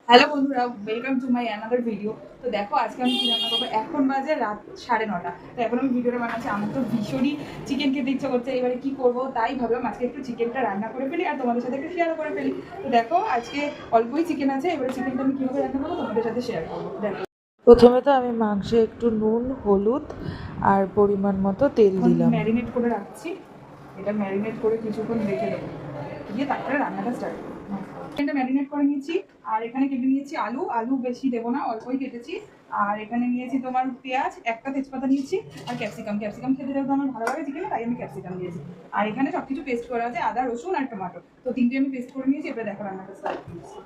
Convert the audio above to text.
Hello বন্ধুরা, welcome to my another video. তো দেখো আজকে আমি কি রান্না করবো। এখন বাজে রাত 9:30। তো এখন আমি ভিডিওটা বানাচ্ছি। আমার তো ভীষণই চিকেন খেতে ইচ্ছা করছে। এবারে কি করবো তাই ভাবলাম আজকে একটু চিকেনটা রান্না করে ফেলি আর তোমাদের সাথে একটু শেয়ার করে ফেলি। তো দেখো আজকে অল্পই চিকেন আছে, এবারে চিকেনটা আমি কীভাবে রান্না করবো তোমাদের সাথে শেয়ার করবো। দেখো প্রথমে তো আমি মাংসে একটু নুন, হলুদ আর পরিমাণ মতো তেল দিলাম। ম্যারিনেট করে রাখছি। এটা ম্যারিনেট করে কিছুক্ষণ রেখে দেবো, দিয়ে তারপরে রান্নাটা স্টার্ট করবো। চিকেনটা ম্যারিনেট করে নিয়েছি। আর এখানে কেটে নিয়েছি আলু। আলু বেশি দেবো না, অল্পই কেটেছি। আর এখানে নিয়েছি তোমার পেঁয়াজ, একটা তেজপাতা নিয়েছি, আর ক্যাপসিকাম। ক্যাপসিকাম খেতে যেহেতু আমার ভালো লাগে চিকেনে, তাই আমি ক্যাপসিকাম দিয়েছি। আর এখানে সব কিছু পেস্ট করা আছে, আদা, রসুন আর টমেটো। তো তিনটে আমি পেস্ট করে নিয়েছি। এবার দেখো রান্নাটা স্টার্ট করছি।